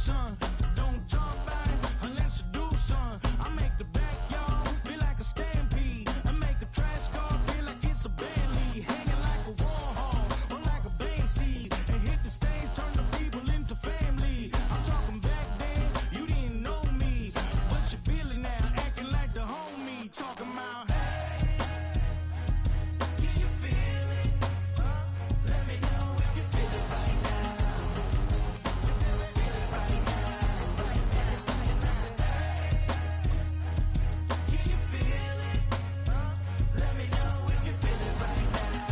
son. Don't talk about it unless you do, son. I make the backyard feel like a stampede. I make a trash car feel like it's a band lead. Hanging like a Warhol or like a band seed. And hit the stage, turn the people into family. I'm talking back then, you didn't know me. But you feel it now, acting like the homie. Talking about, hey, can you feel it? Let me know if you feel it right now. Feel it right now, right now. I said, hey, can you feel it? Let me know if you feel it right now.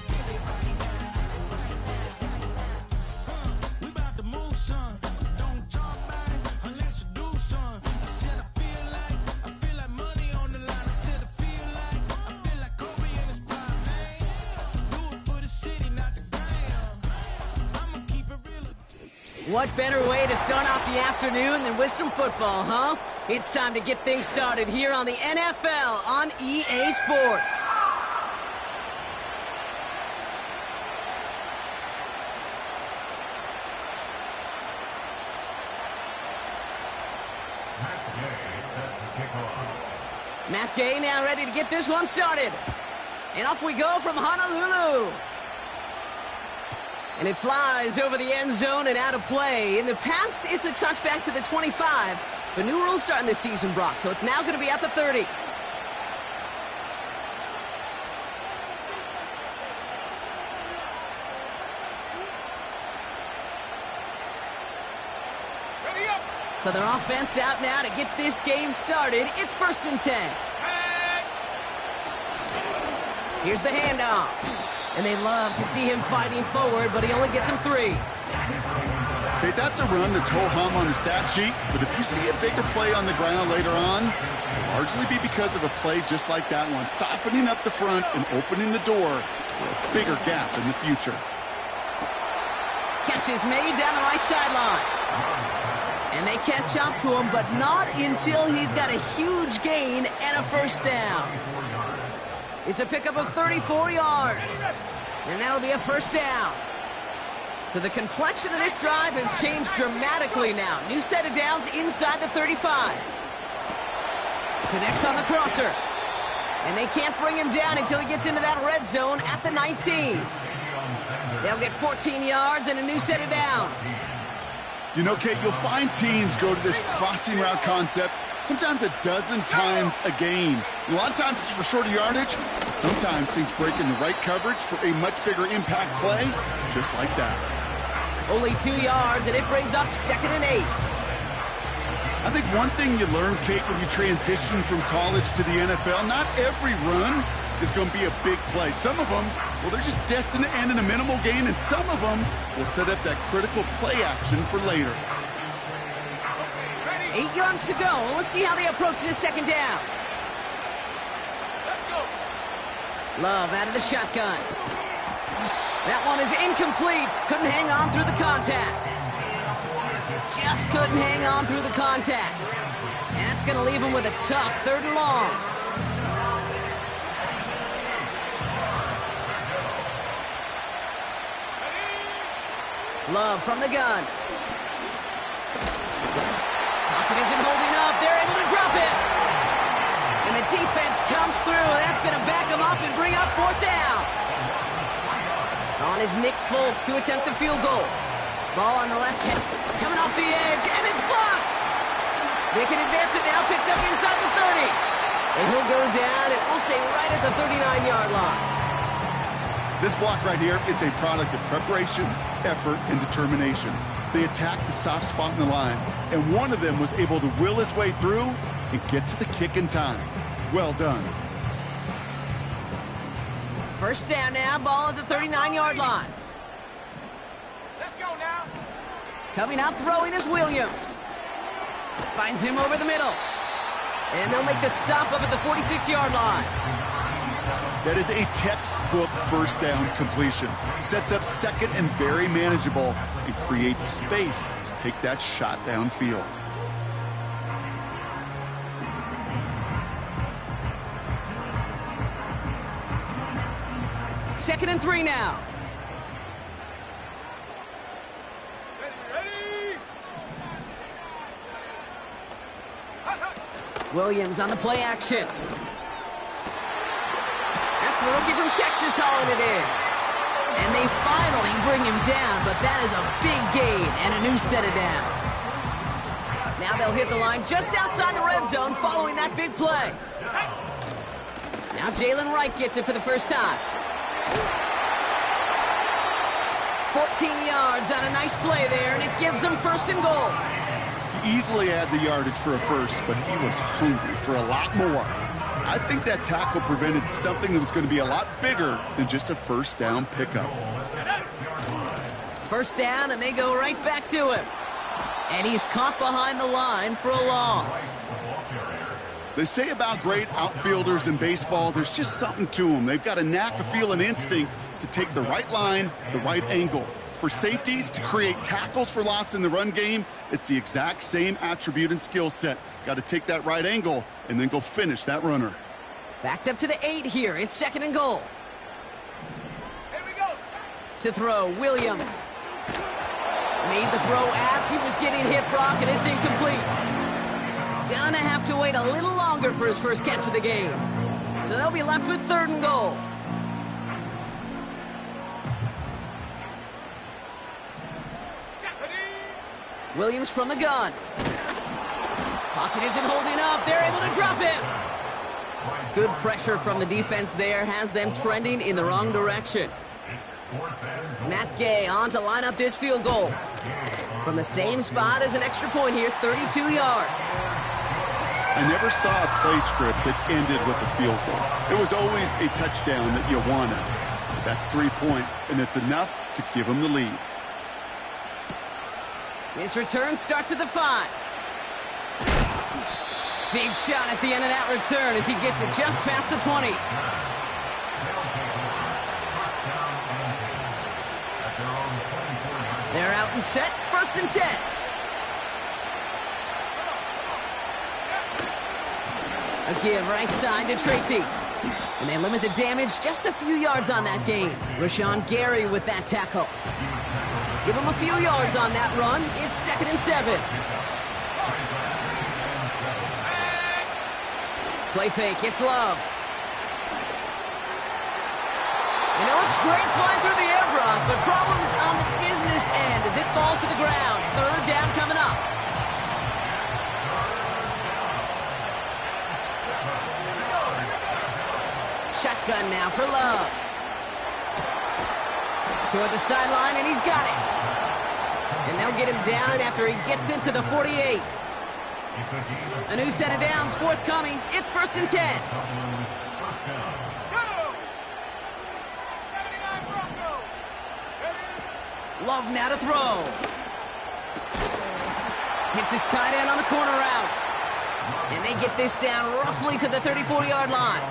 Feel it right now, right now. We about to move, son. Don't talk about it unless you do, son. I said I feel like money on the line. I said I feel like Kobe in his prime. Hey, do it for the city, not the ground. I'ma keep it real. What better way to start off the afternoon than with some football, huh? It's time to get things started here on the NFL on EA Sports. Matt Gay now ready to get this one started. And off we go from Honolulu. And it flies over the end zone and out of play. In the past, it's a touchback to the 25. But new rules starting this season, Brock, so it's now going to be at the 30. So their offense out now to get this game started. It's 1st and 10. Here's the handoff. And they love to see him fighting forward, but he only gets him 3. Okay, that's a run that's ho-hum on the stat sheet, but if you see a bigger play on the ground later on, it'll largely be because of a play just like that one, softening up the front and opening the door for a bigger gap in the future. Catch is made down the right sideline. And they catch up to him, but not until he's got a huge gain and a 1st down. It's a pickup of 34 yards. And that'll be a 1st down. So the complexion of this drive has changed dramatically now. New set of downs inside the 35. Connects on the crosser. And they can't bring him down until he gets into that red zone at the 19. They'll get 14 yards and a new set of downs. You know, Kate, you'll find teams go to this crossing route concept sometimes a dozen times a game. A lot of times it's for shorter yardage, but sometimes things break in the right coverage for a much bigger impact play, just like that. Only 2 yards, and it brings up 2nd and 8. I think one thing you learn, Kate, when you transition from college to the NFL, not every run is going to be a big play. Some of them, well, they're just destined to end in a minimal gain, and some of them will set up that critical play action for later. 8 yards to go. Let's see how they approach this 2nd down. Let's go. Love out of the shotgun. That one is incomplete. Couldn't hang on through the contact. Just couldn't hang on through the contact. And that's going to leave him with a tough 3rd and long. Love from the gun. Pocket isn't holding up. They're able to drop it. And the defense comes through. That's going to back them up and bring up 4th down. On is Nick Folk to attempt the field goal. Ball on the left hand. Coming off the edge, and it's blocked. They can advance it now, picked up inside the 30. And he'll go down, and we'll say right at the 39-yard line. This block right here, it's a product of preparation, effort, and determination. They attacked the soft spot in the line, and one of them was able to will his way through and get to the kick in time. Well done. 1st down now, ball at the 39-yard line. Let's go now. Coming out throwing is Williams. Finds him over the middle. And they'll make the stop up at the 46-yard line. That is a textbook 1st down completion. Sets up 2nd and very manageable and creates space to take that shot downfield. 2nd and 3 now. Ready? Williams on the play action. That's the rookie from Texas hauling it in. And they finally bring him down, but that is a big gain and a new set of downs. Now they'll hit the line just outside the red zone following that big play. Now Jalen Wright gets it for the first time. 14 yards on a nice play there, and it gives them first and goal. He easily had the yardage for a first, but he was hungry for a lot more. I think that tackle prevented something that was going to be a lot bigger than just a first down pickup. First down, and they go right back to him. And he's caught behind the line for a loss. They say about great outfielders in baseball, there's just something to them. They've got a knack, a feel, an instinct to take the right line, the right angle. For safeties, to create tackles for loss in the run game, it's the exact same attribute and skill set. Got to take that right angle and then go finish that runner. Backed up to the 8 here. It's second and goal. To throw, Williams. Made the throw as he was getting hit, Brock, and it's incomplete. Gonna have to wait a little longer for his first catch of the game. So they'll be left with third and goal. Williams from the gun. Pocket isn't holding up. They're able to drop him. Good pressure from the defense there has them trending in the wrong direction. Matt Gay on to line up this field goal. From the same spot as an extra point here, 32 yards. I never saw a play script that ended with a field goal. It was always a touchdown that you wanted. That's 3 points, and it's enough to give them the lead. His return starts at the 5. Big shot at the end of that return as he gets it just past the 20. They're out and set, first and 10. A give right side to Tracy. And they limit the damage just a few yards on that gain. Rashawn Gary with that tackle. Give him a few yards on that run. It's second and 7. Play fake, it's Love. And it looks great flying through the air, Brock, but problems on the business end as it falls to the ground. Third down coming up. Shotgun now for Love. Toward the sideline, and he's got it. And they'll get him down after he gets into the 48. A new set of downs forthcoming. It's first and 10. Love now to throw. Hits his tight end on the corner route. And they get this down roughly to the 34-yard line.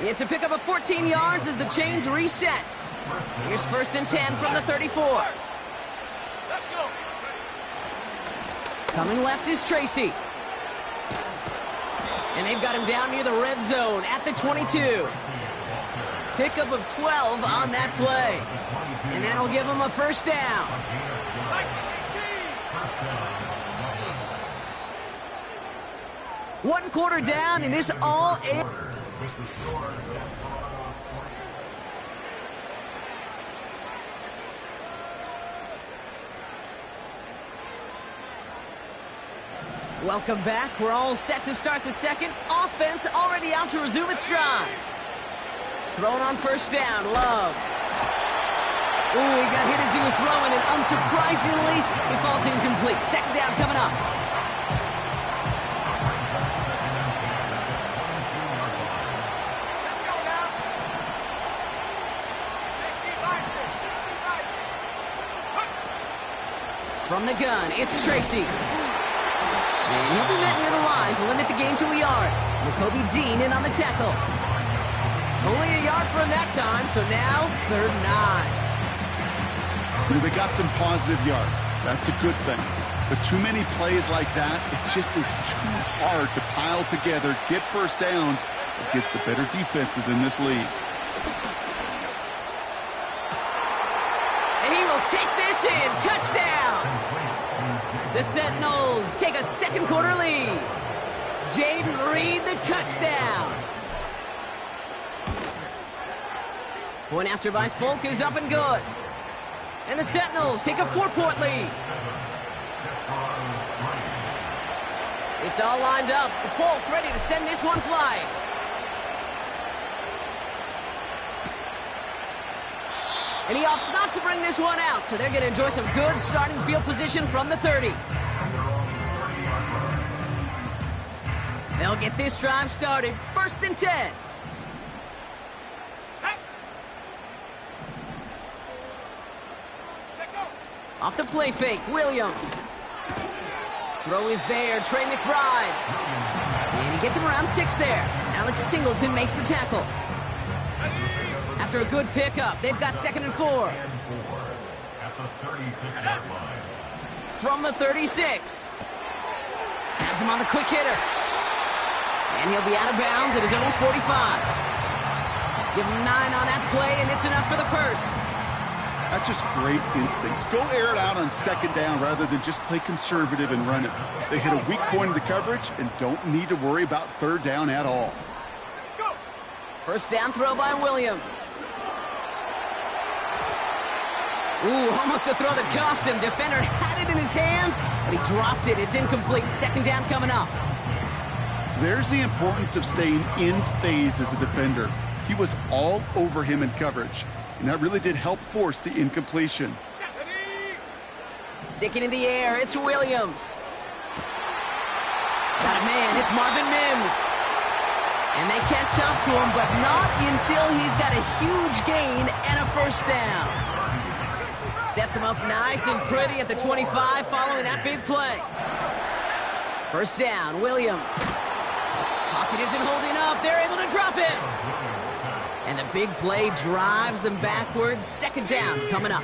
It's a pickup of 14 yards as the chains reset. Here's first and 10 from the 34. Coming left is Tracy. And they've got him down near the red zone at the 22. Pickup of 12 on that play. And that'll give him a first down. One quarter down, and this all is... Welcome back. We're all set to start the second. Offense already out to resume its drive. Thrown on first down, Love. Ooh, he got hit as he was throwing, and unsurprisingly, he falls incomplete. Second down coming up. From the gun, it's Tracy. And he'll be met near the line to limit the gain to a yard. Nakobe Dean in on the tackle. Only a yard for him that time, so now third and 9. They got some positive yards. That's a good thing. But too many plays like that, it just is too hard to pile together, get first downs against the better defenses in this league. And he will take this in. Touchdown! The Sentinels take a second quarter lead. Jayden Reed the touchdown. Point after by Folk is up and good. And the Sentinels take a 4-point lead. It's all lined up. Folk ready to send this one flying. And he opts not to bring this one out, so they're going to enjoy some good starting field position from the 30. They'll get this drive started. 1st and 10. Off the play fake, Williams. Throw is there, Trey McBride. And he gets him around 6 there. Alex Singleton makes the tackle. After a good pickup, they've got 2nd and 4. From the 36. Has him on the quick hitter. And he'll be out of bounds at his own 45. Give him 9 on that play, and it's enough for the first. That's just great instincts. Go air it out on 2nd down rather than just play conservative and run it. They hit a weak point in the coverage and don't need to worry about 3rd down at all. First down throw by Williams. Ooh, almost a throw that cost him. Defender had it in his hands, but he dropped it. It's incomplete. 2nd down coming up. There's the importance of staying in phase as a defender. He was all over him in coverage, and that really did help force the incompletion. Sticking in the air, it's Williams. Got a man, it's Marvin Mims. And they catch up to him, but not until he's got a huge gain and a 1st down. Sets him up nice and pretty at the 25 following that big play. 1st down, Williams. Pocket isn't holding up. They're able to drop it. And the big play drives them backwards. 2nd down coming up.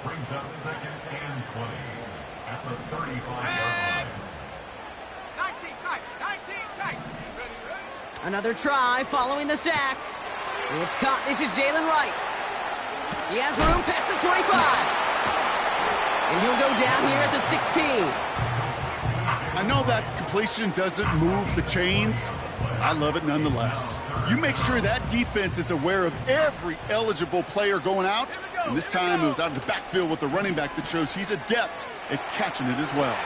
Brings up 2nd and 20 at the 35-yard line. 19 tight, 19 tight. Ready, ready. Another try following the sack. It's caught. This is Jalen Wright. He has room past the 25. And he'll go down here at the 16. I know that completion doesn't move the chains. I love it nonetheless. You make sure that defense is aware of every eligible player going out. And this time it was out of the backfield with the running back that shows he's adept at catching it as well.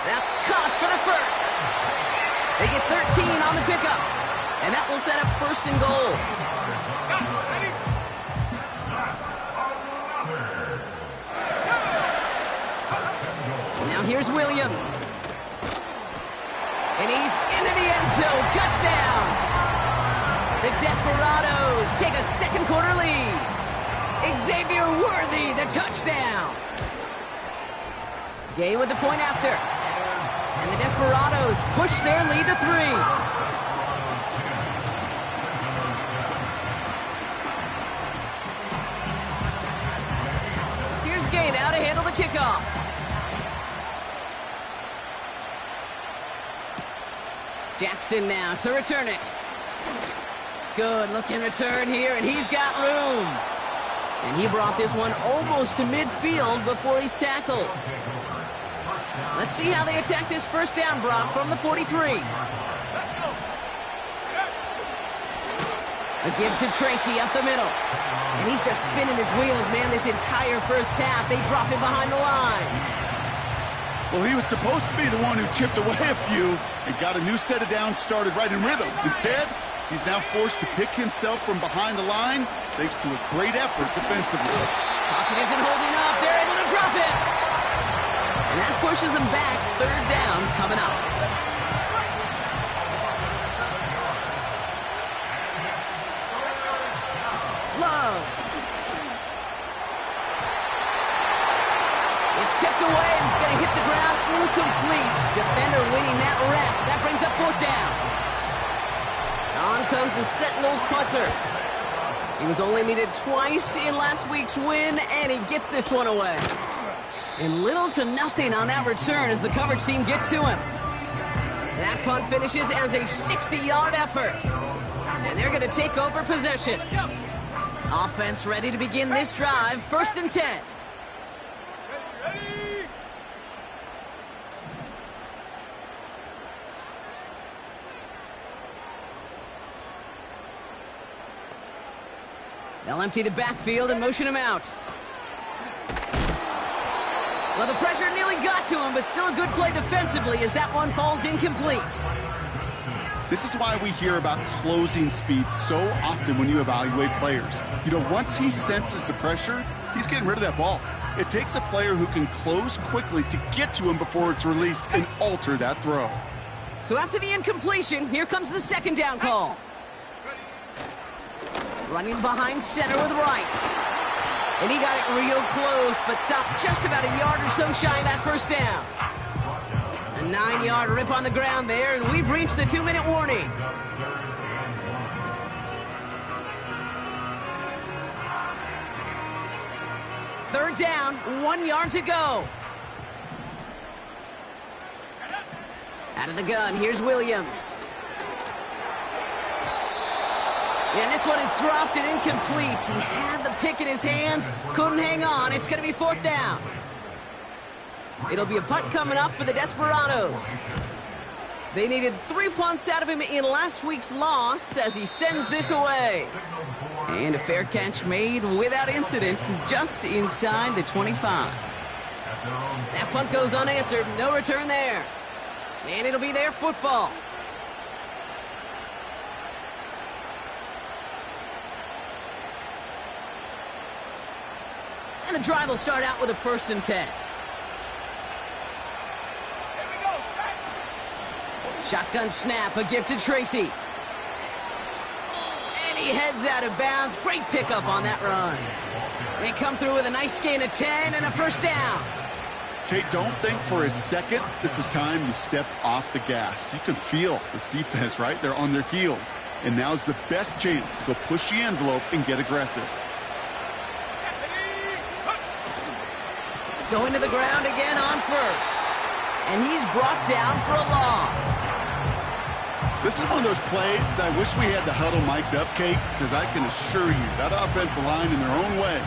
That's caught for the first. They get 13 on the pickup. And that will set up 1st and goal. Now here's Williams. And he's into the end zone. Touchdown. The Desperados take a 2nd quarter lead. Xavier Worthy, the touchdown. Gay with the point after. And the Desperados push their lead to 3. Here's Gay now to handle the kickoff. Jackson now to return it. Good looking return here, and he's got room. And he brought this one almost to midfield before he's tackled. Let's see how they attack this 1st down, Brock, from the 43. A give to Tracy up the middle. And he's just spinning his wheels, man, this entire 1st half. They drop him behind the line. Well, he was supposed to be the one who chipped away a few and got a new set of downs started right in rhythm. Instead, he's now forced to pick himself from behind the line thanks to a great effort defensively. Pocket isn't holding up. They're able to drop it. And that pushes them back. 3rd down coming up. Love. It's tipped away and it's going to hit the ground incomplete. Defender winning that rep. That brings up 4th down. On comes the Sentinels punter. He was only needed twice in last week's win, and he gets this one away. And little to nothing on that return as the coverage team gets to him. That punt finishes as a 60-yard effort. And they're going to take over possession. Offense ready to begin this drive. 1st and 10. They'll empty the backfield and motion him out. Well, the pressure nearly got to him, but still a good play defensively as that one falls incomplete. This is why we hear about closing speed so often when you evaluate players. You know, once he senses the pressure, he's getting rid of that ball. It takes a player who can close quickly to get to him before it's released and alter that throw. So after the incompletion, here comes the second down call. Running behind center with right. And he got it real close, but stopped just about a yard or so shy of that first down. A 9-yard rip on the ground there, and we've reached the 2-minute warning. Third down, 1 yard to go. Out of the gun, here's Williams. And this one is dropped and incomplete. He had the pick in his hands, couldn't hang on. It's going to be fourth down. It'll be a punt coming up for the Desperados. They needed 3 punts out of him in last week's loss as he sends this away. And a fair catch made without incident just inside the 25. That punt goes unanswered. No return there. And it'll be their football. And the drive will start out with a 1st and 10. Shotgun snap, a gift to Tracy. And he heads out of bounds. Great pickup on that run. They come through with a nice gain of 10 and a first down. Kate, don't think for a second this is time you step off the gas. You can feel this defense, right? They're on their heels. And now's the best chance to go push the envelope and get aggressive. Going to the ground again on first. And he's brought down for a loss. This is one of those plays that I wish we had the huddle mic'd up, Kate, because I can assure you that offensive line in their own way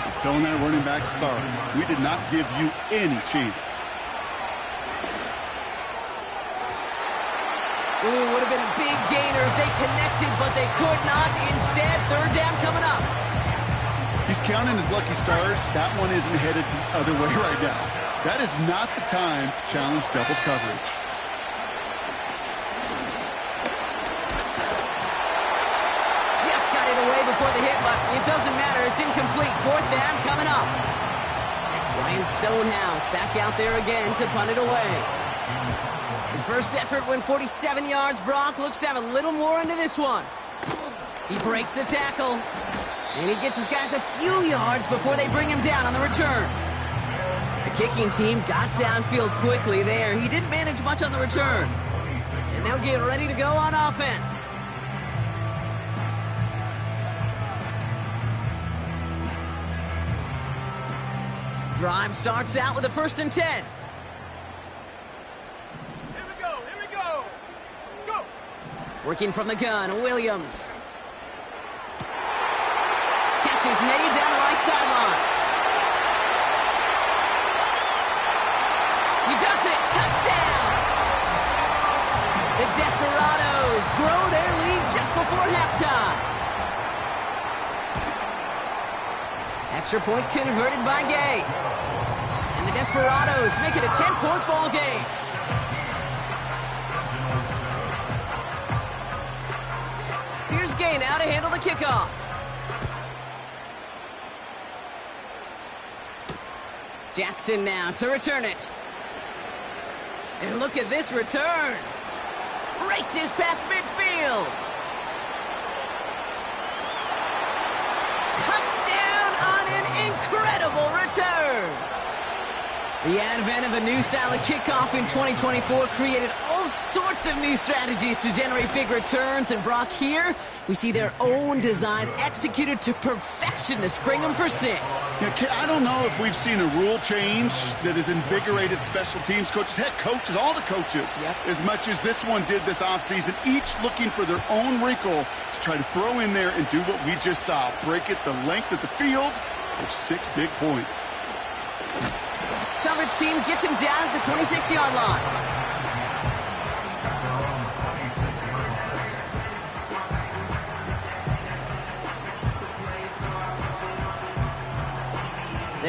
is telling that running back, sorry, we did not give you any chance. Ooh, would have been a big gainer if they connected, but they could not. Instead, third down coming up. He's counting his lucky stars. That one isn't headed the other way right now. That is not the time to challenge double coverage. Just got it away before the hit, but it doesn't matter. It's incomplete. Fourth down coming up. Ryan Stonehouse back out there again to punt it away. His first effort went 47 yards. Brock looks to have a little more into this one. He breaks the tackle. And he gets his guys a few yards before they bring him down on the return. The kicking team got downfield quickly there. He didn't manage much on the return. And they'll get ready to go on offense. Drive starts out with a 1st and 10. Here we go. Go! Working from the gun, Williams. Catch is made down the right sideline. He does it. Touchdown! The Desperados grow their lead just before halftime. Extra point converted by Gay. And the Desperados make it a 10-point ball game. Here's Gay now to handle the kickoff. Jackson now to return it. And look at this return. Races past midfield. Touchdown on an incredible return. The advent of a new style of kickoff in 2024 created all sorts of new strategies to generate big returns. And Brock, here we see their own design executed to perfection to spring them for 6. Yeah, I don't know if we've seen a rule change that has invigorated special teams coaches, head coaches, all the coaches, as much as this one did this offseason, each looking for their own wrinkle to try to throw in there and do what we just saw, break it the length of the field for 6 big points. Coverage team gets him down at the 26-yard line.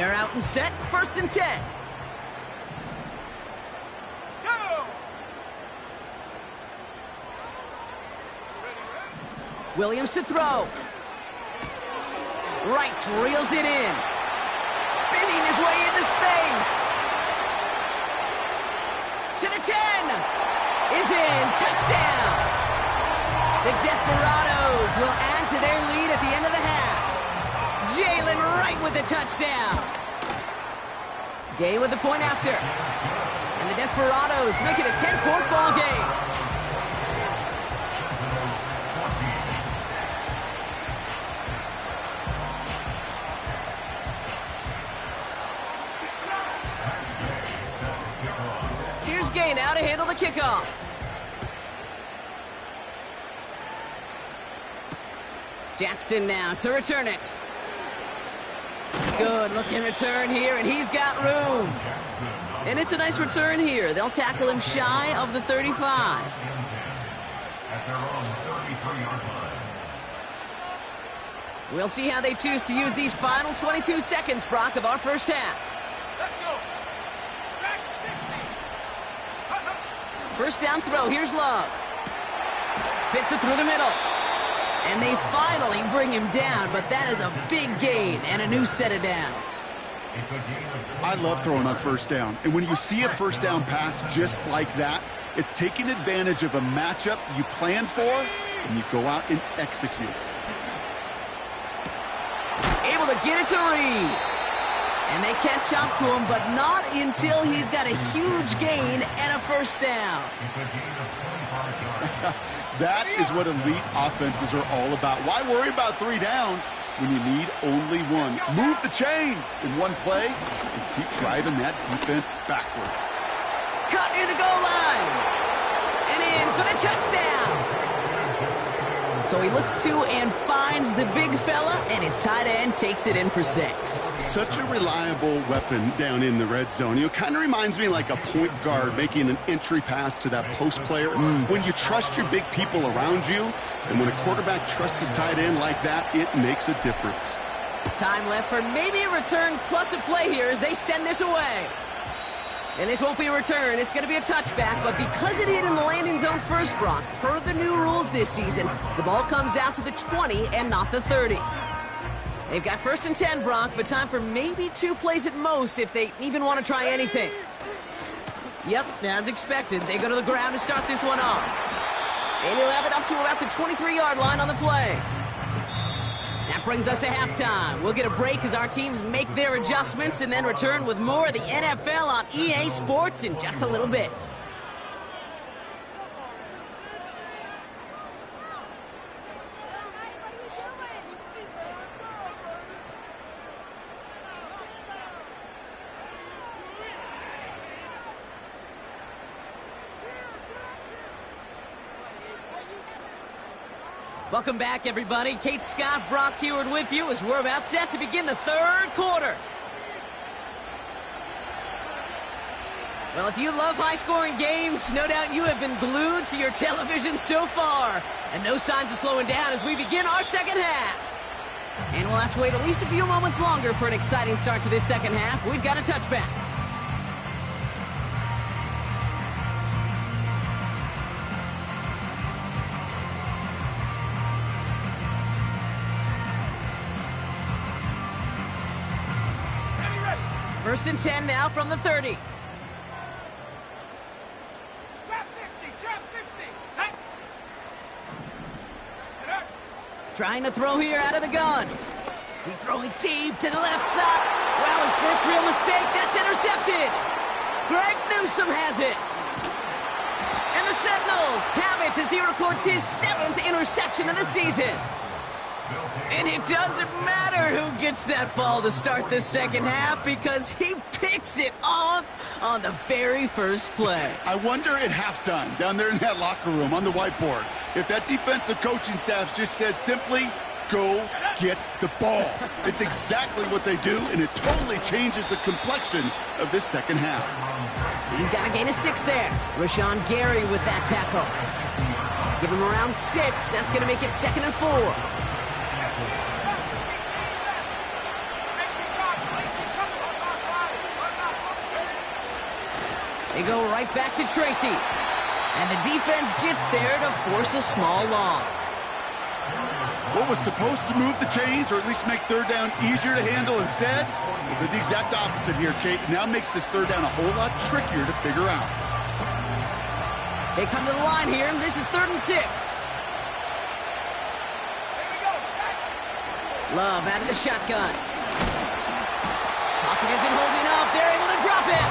They're out and set, 1st and 10. Williams to throw. Wright reels it in. Spinning his way into space. To the 10. Is in. Touchdown. The Desperados will add to their lead at the end of the half. Jalen Wright with the touchdown. Gay with the point after. And the Desperados make it a 10-point ball game. Here's Gay now to handle the kickoff. Jackson now to return it. Good looking return here, and he's got room. And it's a nice return here. They'll tackle him shy of the 35. At their own 33-yard line. We'll see how they choose to use these final 22 seconds, Brock, of our first half. Let's go. Track 60. First down throw. Here's Love. Fits it through the middle. And they finally bring him down, but that is a big gain and a new set of downs. I love throwing on first down. And when you see a first down pass just like that, it's taking advantage of a matchup you plan for, and you go out and execute. Able to get it to Reed. And they catch up to him, but not until he's got a huge gain and a first down. That is what elite offenses are all about. Why worry about 3 downs when you need only one? Move the chains in one play and keep driving that defense backwards. Cut near the goal line. And in for the touchdown. So he looks to and finds the big fella, and his tight end takes it in for 6. Such a reliable weapon down in the red zone. You know, kind of reminds me like a point guard making an entry pass to that post player. When you trust your big people around you, and when a quarterback trusts his tight end like that, it makes a difference. Time left for maybe a return plus a play here as they send this away. And this won't be a return. It's going to be a touchback, but because it hit in the landing zone first, Brock, per the new rules this season, the ball comes out to the 20 and not the 30. They've got 1st and 10, Brock, but time for maybe 2 plays at most if they even want to try anything. Yep, as expected, they go to the ground to start this one off. And he'll have it up to about the 23-yard line on the play. That brings us to halftime. We'll get a break as our teams make their adjustments and then return with more of the NFL on EA Sports in just a little bit. Welcome back, everybody. Kate Scott, Brock Huard with you as we're about set to begin the 3rd quarter. Well, if you love high-scoring games, no doubt you have been glued to your television so far. And no signs of slowing down as we begin our second half. And we'll have to wait at least a few moments longer for an exciting start to this second half. We've got a touchback. First and 10 now from the 30. Trap 60. Trap 60. Tight. Trying to throw here out of the gun. He's throwing deep to the left side. Wow, his first real mistake. That's intercepted. Greg Newsome has it. And the Sentinels have it as he records his 7th interception of the season. And it doesn't matter who gets that ball to start the second half because he picks it off on the very first play. I wonder at halftime, down there in that locker room on the whiteboard, if that defensive coaching staff just said simply, go get the ball. It's exactly what they do, and it totally changes the complexion of this second half. He's got a gain of 6 there. Rashawn Gary with that tackle. Give him around 6. That's going to make it 2nd and 4. They go right back to Tracy. And the defense gets there to force a small loss. What was supposed to move the chains, or at least make third down easier to handle instead, did the exact opposite here, Kate. Now makes this third down a whole lot trickier to figure out. They come to the line here, and this is 3rd and 6. Love out of the shotgun. Pocket isn't holding up. They're able to drop it.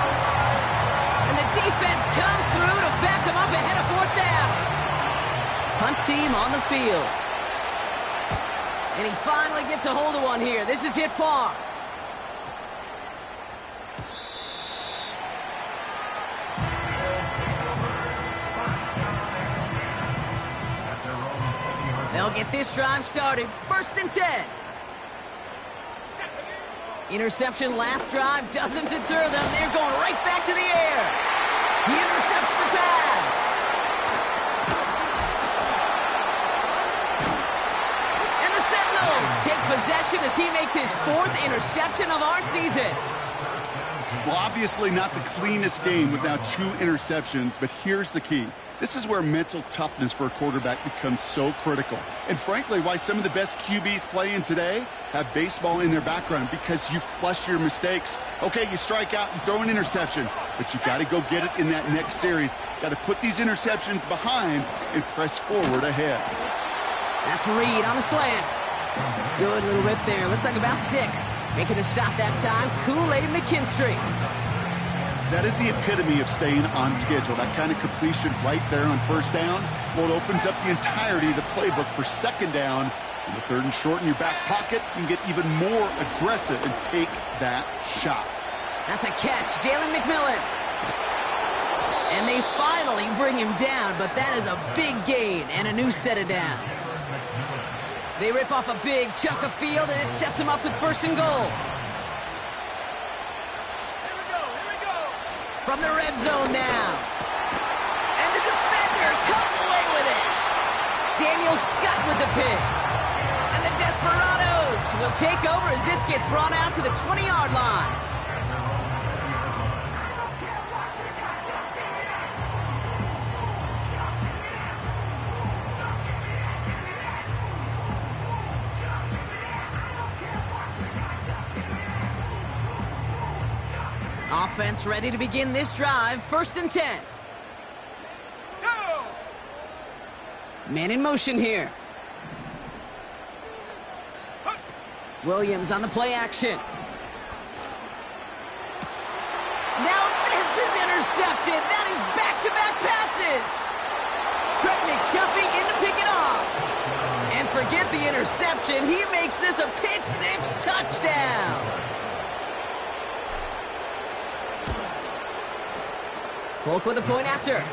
And the defense comes through to back them up ahead of 4th down. Punt team on the field. And he finally gets a hold of one here. This is hit far. They'll get this drive started. 1st and 10. Interception last drive doesn't deter them. They're going right back to the air. He intercepts the pass. And the Sentinels take possession as he makes his 4th interception of our season. Well, obviously not the cleanest game with now 2 interceptions, but here's the key. This is where mental toughness for a quarterback becomes so critical. And frankly, why some of the best QBs playing today have baseball in their background, because you flush your mistakes. Okay, you strike out, you throw an interception, but you got to go get it in that next series. Got to put these interceptions behind and press forward ahead. That's Reed on the slant. Good little rip there. Looks like about 6. Making the stop that time, Kool-Aid McKinstry. That is the epitome of staying on schedule. That kind of completion right there on 1st down. Well, it opens up the entirety of the playbook for 2nd down. And the 3rd and short in your back pocket, you can get even more aggressive and take that shot. That's a catch. Jalen McMillan. And they finally bring him down, but that is a big gain and a new set of downs. They rip off a big chunk of field, and it sets them up with 1st and goal. From the red zone now. And the defender comes away with it. Daniel Scott with the pick. And the Desperados will take over as this gets brought out to the 20-yard line. Offense ready to begin this drive. 1st and 10. Man in motion here. Williams on the play action. Now this is intercepted. That is back-to-back passes. Trent McDuffie in to pick it off. And forget the interception. He makes this a pick-6 touchdown. Polk with a point after.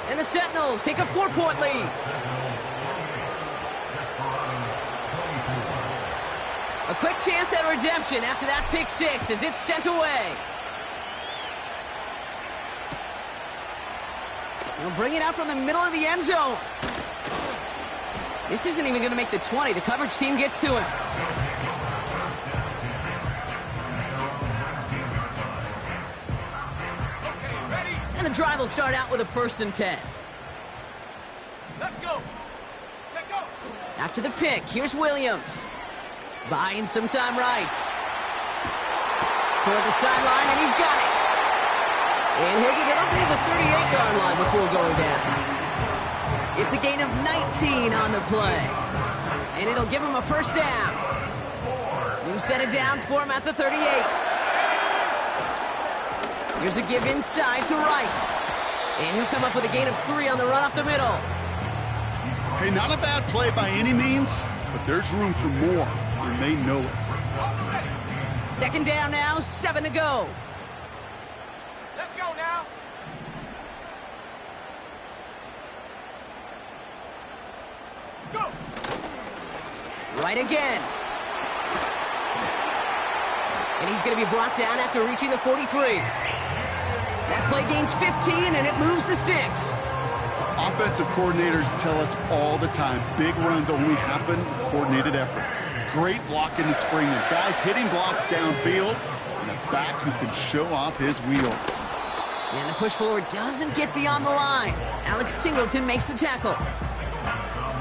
And the Sentinels take a 4-point lead. A quick chance at redemption after that pick-6 as it's sent away. They'll bring it out from the middle of the end zone. This isn't even going to make the 20. The coverage team gets to him. And the drive will start out with a 1st and 10. Let's go. Check go. After the pick, here's Williams. Buying some time right. Toward the sideline, and he's got it. And he'll get it up near the 38-yard line before going down. It's a gain of 19 on the play. And it'll give him a 1st down. New set of downs for him at the 38. Here's a give inside to right. And he'll come up with a gain of 3 on the run up the middle. Hey, not a bad play by any means, but there's room for more, and they know it. 2nd down now, 7 to go. Let's go now. Go. Right again. And he's going to be brought down after reaching the 43. That play gains 15, and it moves the sticks. Offensive coordinators tell us all the time, big runs only happen with coordinated efforts. Great block in the spring, and guys hitting blocks downfield, and a back who can show off his wheels. And the push forward doesn't get beyond the line. Alex Singleton makes the tackle.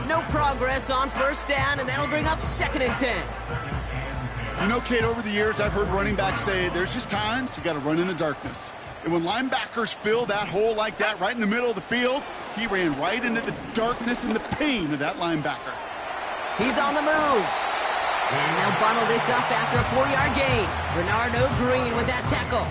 No progress on first down, and that'll bring up 2nd and 10. You know, Kate, over the years, I've heard running backs say there's just times you got to run in the darkness. And when linebackers fill that hole like that right in the middle of the field, he ran right into the darkness and the pain of that linebacker. He's on the move. And they'll bundle this up after a 4-yard gain. Bernardo Green with that tackle.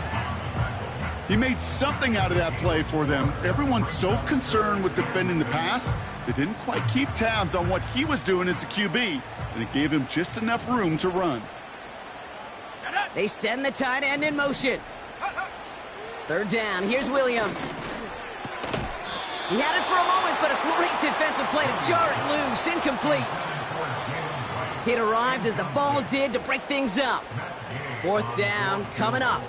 He made something out of that play for them. Everyone's so concerned with defending the pass, they didn't quite keep tabs on what he was doing as a QB, and it gave him just enough room to run. They send the tight end in motion. 3rd down. Here's Williams. He had it for a moment, but a great defensive play to jar it loose. Incomplete. It arrived as the ball did to break things up. 4th down coming up.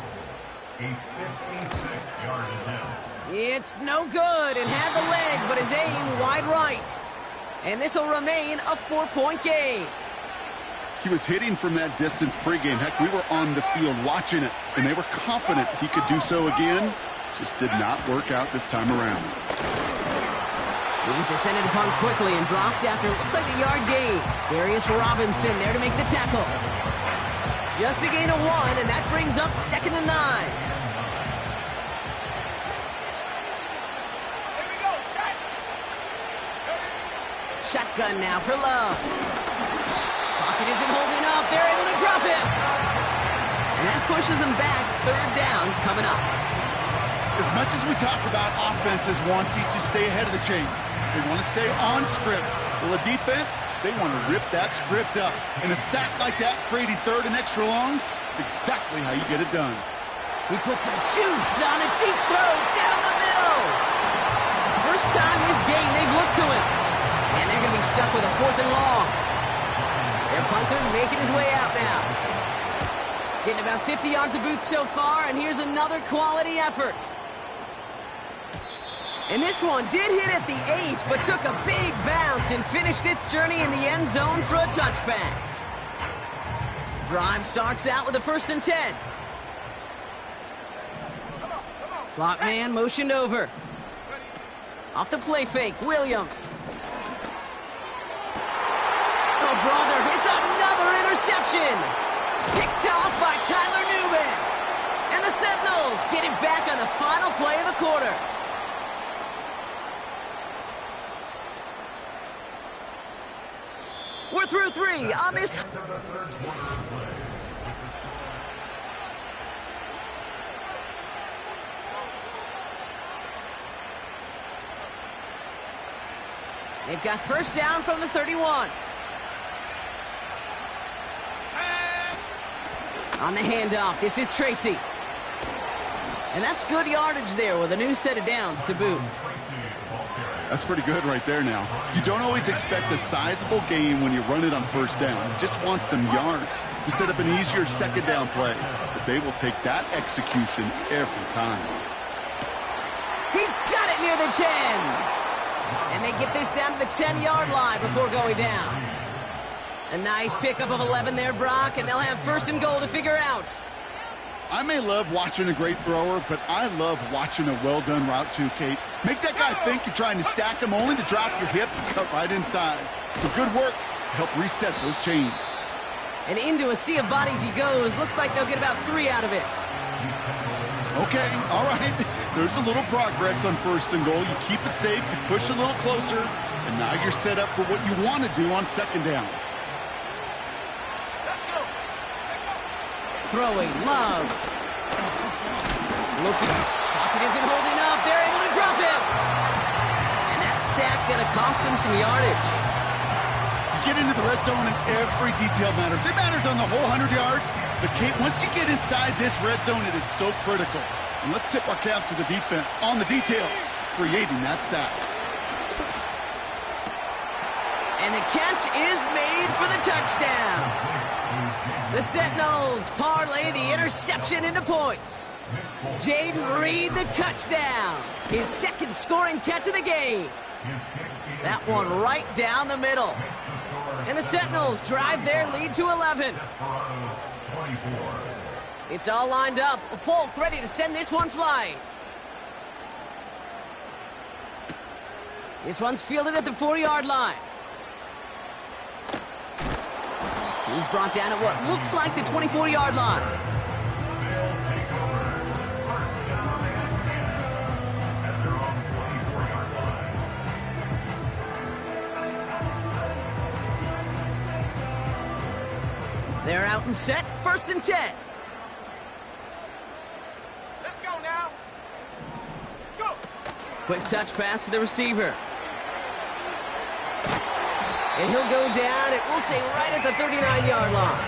It's no good. It had the leg, but his aim wide right. And this will remain a 4-point game. He was hitting from that distance pregame. Heck, we were on the field watching it, and they were confident he could do so again. Just did not work out this time around. He's descended upon quickly and dropped after it looks like a yard gain. Darius Robinson there to make the tackle. Just a gain of 1, and that brings up 2nd and 9. Here we go, shot. Shotgun now for Love. Pocket isn't holding up. They're able to drop it. And that pushes them back. 3rd down coming up. As much as we talk about offenses wanting to stay ahead of the chains, they want to stay on script. Well, the defense, they want to rip that script up. And a sack like that, creating 3rd and extra longs, it's exactly how you get it done. He puts some juice on a deep throw down the middle. First time this game they've looked to him. And they're going to be stuck with a 4th and long. Their punter making his way out now. Getting about 50 yards of boots so far, and here's another quality effort. And this one did hit at the 8, but took a big bounce and finished its journey in the end zone for a touchback. Drive starts out with a 1st and 10. Slot man motioned over. Off the play fake, Williams. Oh, brother, it's another interception. Picked off by Tyler Newman. And the Sentinels get it back on the final play of the quarter. We're through 3 on this. They've got first down from the 31. On the handoff, this is Tracy. And that's good yardage there with a new set of downs to boot. That's pretty good right there now. You don't always expect a sizable gain when you run it on first down. You just want some yards to set up an easier 2nd down play. But they will take that execution every time. He's got it near the 10. And they get this down to the 10-yard line before going down. A nice pickup of 11 there, Brock, and they'll have 1st and goal to figure out. I may love watching a great thrower, but I love watching a well-done route too, Kate. Make that guy think you're trying to stack him only to drop your hips and cut right inside. So good work to help reset those chains. And into a sea of bodies he goes. Looks like they'll get about 3 out of it. Okay, all right. There's a little progress on 1st and goal. You keep it safe, you push a little closer, and now you're set up for what you want to do on 2nd down. Throwing, Love. Looking. Pocket isn't holding up. They're able to drop him. And that sack going to cost them some yardage. You get into the red zone and every detail matters. It matters on the whole 100 yards. But, Kate, once you get inside this red zone, it is so critical. And let's tip our cap to the defense on the details, creating that sack. And the catch is made for the touchdown. The Sentinels parlay the interception into points. Jaden Reed, the touchdown. His 2nd scoring catch of the game. That one right down the middle. And the Sentinels drive their lead to 11. It's all lined up. Folk ready to send this one flying. This one's fielded at the 40-yard line. He's brought down at what looks like the 24-yard line. They'll take over. First down and 10 at their own 24-yard line. They're out and set. First and 10. Let's go now. Go. Quick touch pass to the receiver. And he'll go down, it will say right at the 39-yard line.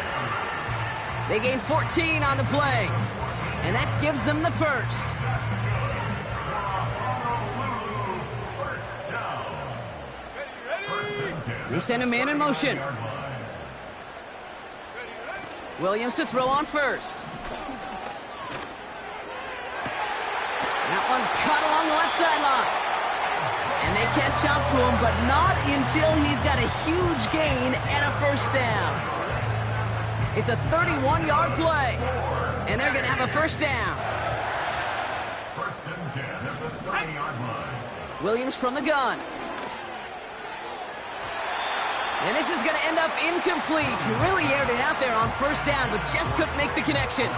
They gain 14 on the play. And that gives them the first. They send a man in motion. Williams to throw on first. That one's cut along the left sideline. And they can't jump to him, but not until he's got a huge gain and a first down. It's a 31-yard play, and they're going to have a first down. First and 10 at the 30-yard line. Williams from the gun. And this is going to end up incomplete. He really aired it out there on first down, but just couldn't make the connection.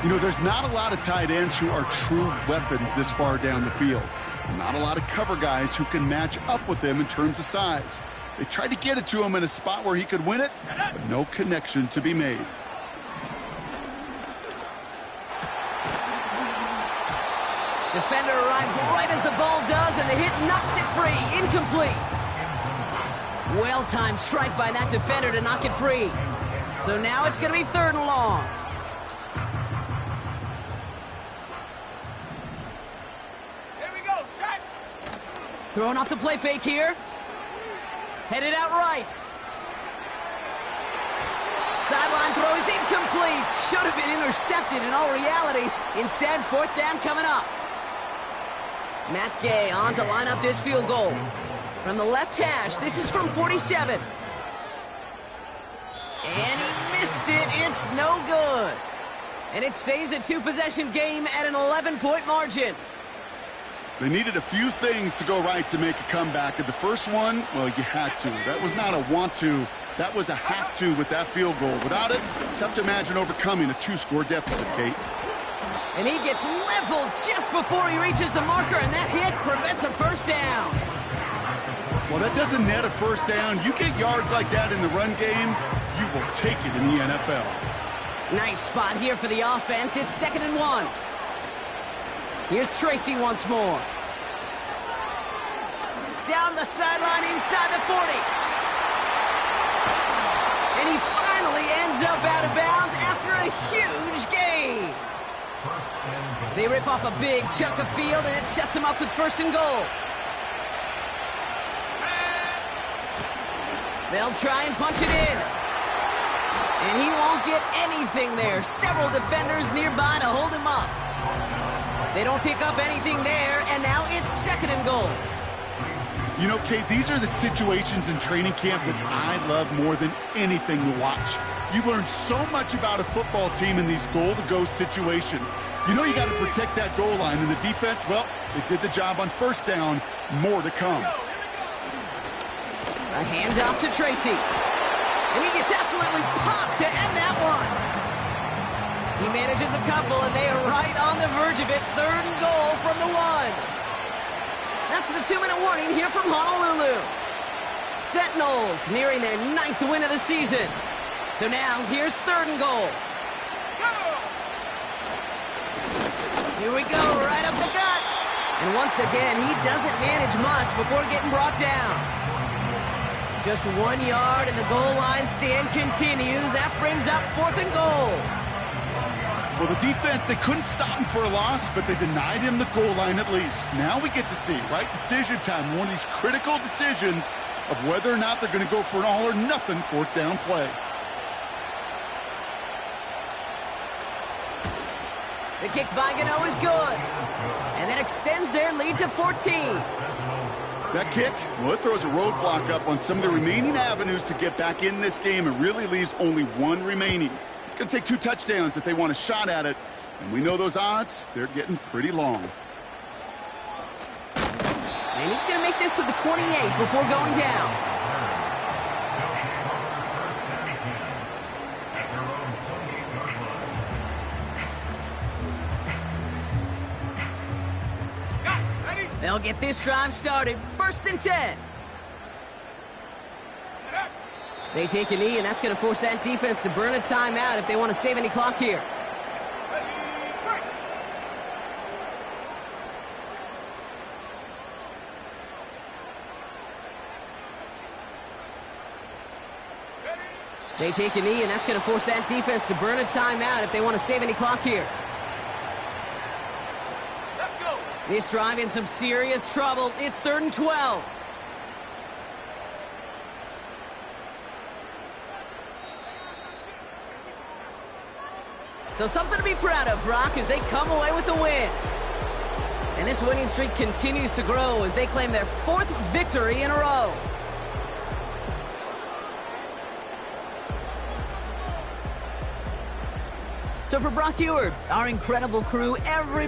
You know, there's not a lot of tight ends who are true weapons this far down the field. Not a lot of cover guys who can match up with them in terms of size. They tried to get it to him in a spot where he could win it, but no connection to be made. Defender arrives right as the ball does, and the hit knocks it free. Incomplete. Well-timed strike by that defender to knock it free. So now it's going to be third and long. Throwing off the play fake here. Headed out right. Sideline throw is incomplete. Should have been intercepted in all reality. Instead, fourth down coming up. Matt Gay on to line up this field goal. From the left hash, this is from 47. And he missed it. It's no good. And it stays a two-possession game at an 11-point margin. They needed a few things to go right to make a comeback. And the first one, well, you had to. That was not a want to. That was a have to with that field goal. Without it, tough to imagine overcoming a two-score deficit, Kate. And he gets leveled just before he reaches the marker, and that hit prevents a first down. Well, that doesn't net a first down. You get yards like that in the run game, you will take it in the NFL. Nice spot here for the offense. It's 2nd and 1. Here's Tracy once more. Down the sideline inside the 40. And he finally ends up out of bounds after a huge gain. They rip off a big chunk of field, and it sets him up with 1st and goal. They'll try and punch it in. And he won't get anything there. Several defenders nearby to hold him up. They don't pick up anything there, and now it's 2nd and goal. You know, Kate, these are the situations in training camp that I love more than anything to watch. You learn so much about a football team in these goal-to-go situations. You know you got to protect that goal line, and the defense, well, they did the job on first down. More to come. A handoff to Tracy. And he gets absolutely popped to end that one. He manages a couple, and they are right on the verge of it. 3rd and goal from the 1. That's the 2-minute warning here from Honolulu. Sentinels nearing their 9th win of the season. So now, here's 3rd and goal. Here we go, right up the gut. And once again, he doesn't manage much before getting brought down. Just 1 yard, and the goal line stand continues. That brings up 4th and goal. Well, the defense, they couldn't stop him for a loss, but they denied him the goal line at least. Now we get to see, right, decision time, one of these critical decisions of whether or not they're going to go for an all-or-nothing 4th down play. The kick by Gano is good. And that extends their lead to 14. That kick, well, it throws a roadblock up on some of the remaining avenues to get back in this game and really leaves only one remaining. It's going to take 2 touchdowns if they want a shot at it. And we know those odds, they're getting pretty long. And he's going to make this to the 28 before going down. They'll get this drive started. 1st and 10. They take a knee, and that's going to force that defense to burn a timeout if they want to save any clock here. They take a knee, and that's going to force that defense to burn a timeout if they want to save any clock here. Let's go. This drive in some serious trouble. It's 3rd and 12. So something to be proud of, Brock, as they come away with a win. And this winning streak continues to grow as they claim their 4th victory in a row. So for Brock Huard, our incredible crew, everybody